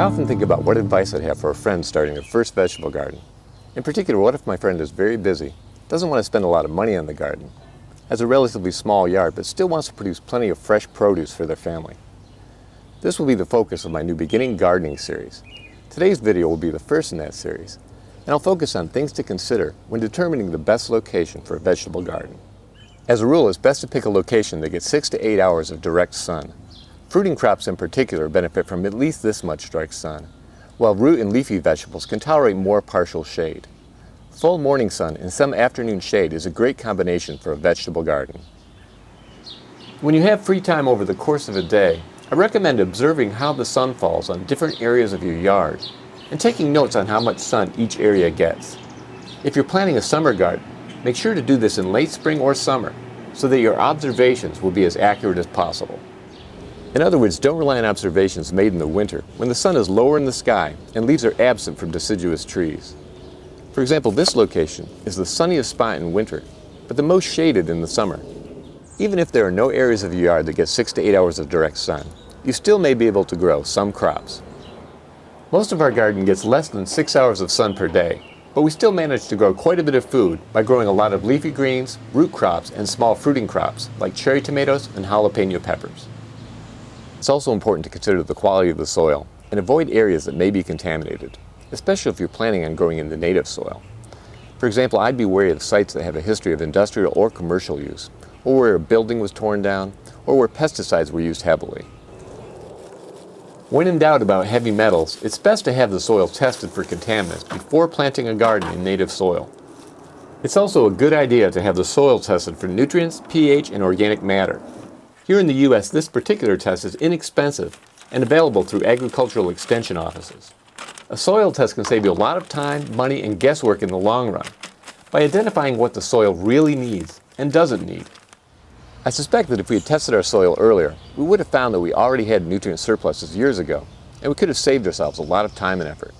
I often think about what advice I'd have for a friend starting their first vegetable garden. In particular, what if my friend is very busy, doesn't want to spend a lot of money on the garden, has a relatively small yard, but still wants to produce plenty of fresh produce for their family? This will be the focus of my new beginning gardening series. Today's video will be the first in that series, and I'll focus on things to consider when determining the best location for a vegetable garden. As a rule, it's best to pick a location that gets 6 to 8 hours of direct sun. Fruiting crops in particular benefit from at least this much direct sun, while root and leafy vegetables can tolerate more partial shade. Full morning sun and some afternoon shade is a great combination for a vegetable garden. When you have free time over the course of a day, I recommend observing how the sun falls on different areas of your yard and taking notes on how much sun each area gets. If you're planting a summer garden, make sure to do this in late spring or summer so that your observations will be as accurate as possible. In other words, don't rely on observations made in the winter when the sun is lower in the sky and leaves are absent from deciduous trees. For example, this location is the sunniest spot in winter, but the most shaded in the summer. Even if there are no areas of your yard that get 6 to 8 hours of direct sun, you still may be able to grow some crops. Most of our garden gets less than 6 hours of sun per day, but we still manage to grow quite a bit of food by growing a lot of leafy greens, root crops, and small fruiting crops like cherry tomatoes and jalapeno peppers. It's also important to consider the quality of the soil and avoid areas that may be contaminated, especially if you're planning on growing in the native soil. For example, I'd be wary of sites that have a history of industrial or commercial use, or where a building was torn down, or where pesticides were used heavily. When in doubt about heavy metals, it's best to have the soil tested for contaminants before planting a garden in native soil. It's also a good idea to have the soil tested for nutrients, pH, and organic matter. Here in the U.S., this particular test is inexpensive and available through agricultural extension offices. A soil test can save you a lot of time, money, and guesswork in the long run by identifying what the soil really needs and doesn't need. I suspect that if we had tested our soil earlier, we would have found that we already had nutrient surpluses years ago, and we could have saved ourselves a lot of time and effort.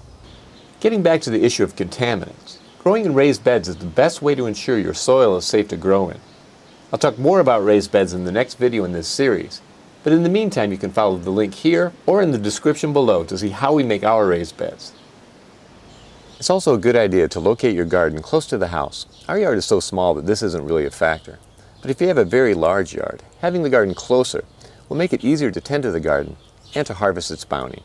Getting back to the issue of contaminants, growing in raised beds is the best way to ensure your soil is safe to grow in. I'll talk more about raised beds in the next video in this series, but in the meantime you can follow the link here or in the description below to see how we make our raised beds. It's also a good idea to locate your garden close to the house. Our yard is so small that this isn't really a factor, but if you have a very large yard, having the garden closer will make it easier to tend to the garden and to harvest its bounty.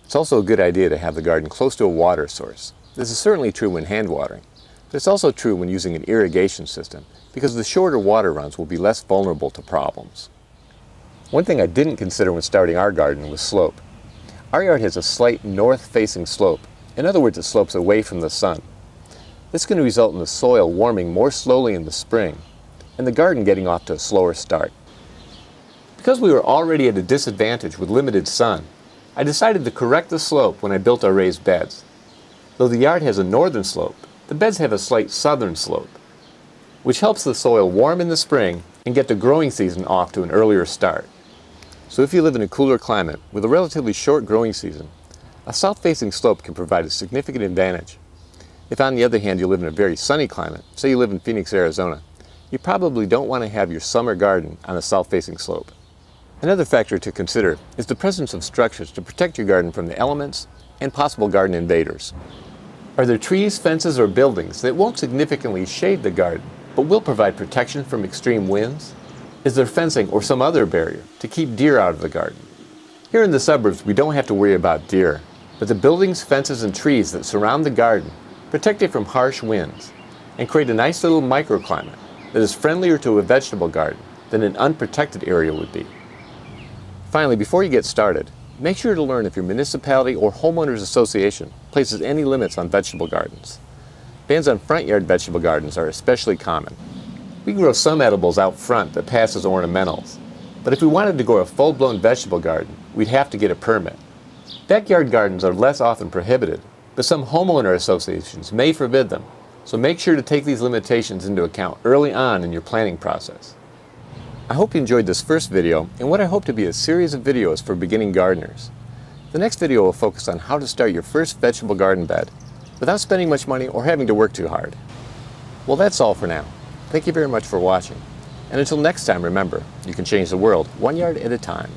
It's also a good idea to have the garden close to a water source. This is certainly true when hand watering, but it's also true when using an irrigation system, because the shorter water runs will be less vulnerable to problems. One thing I didn't consider when starting our garden was slope. Our yard has a slight north-facing slope. In other words, it slopes away from the sun. This can result in the soil warming more slowly in the spring, and the garden getting off to a slower start. Because we were already at a disadvantage with limited sun, I decided to correct the slope when I built our raised beds. Though the yard has a northern slope, the beds have a slight southern slope, which helps the soil warm in the spring and get the growing season off to an earlier start. So if you live in a cooler climate with a relatively short growing season, a south-facing slope can provide a significant advantage. If on the other hand you live in a very sunny climate, say you live in Phoenix, Arizona, you probably don't want to have your summer garden on a south-facing slope. Another factor to consider is the presence of structures to protect your garden from the elements and possible garden invaders. Are there trees, fences, or buildings that won't significantly shade the garden, but will provide protection from extreme winds? Is there fencing or some other barrier to keep deer out of the garden? Here in the suburbs, we don't have to worry about deer, but the buildings, fences, and trees that surround the garden protect it from harsh winds and create a nice little microclimate that is friendlier to a vegetable garden than an unprotected area would be. Finally, before you get started, make sure to learn if your municipality or homeowners association places any limits on vegetable gardens. Bans on front yard vegetable gardens are especially common. We grow some edibles out front that pass as ornamentals, but if we wanted to grow a full-blown vegetable garden, we'd have to get a permit. Backyard gardens are less often prohibited, but some homeowner associations may forbid them, so make sure to take these limitations into account early on in your planning process. I hope you enjoyed this first video and what I hope to be a series of videos for beginning gardeners. The next video will focus on how to start your first vegetable garden bed without spending much money or having to work too hard. Well, that's all for now. Thank you very much for watching. And until next time, remember, you can change the world one yard at a time.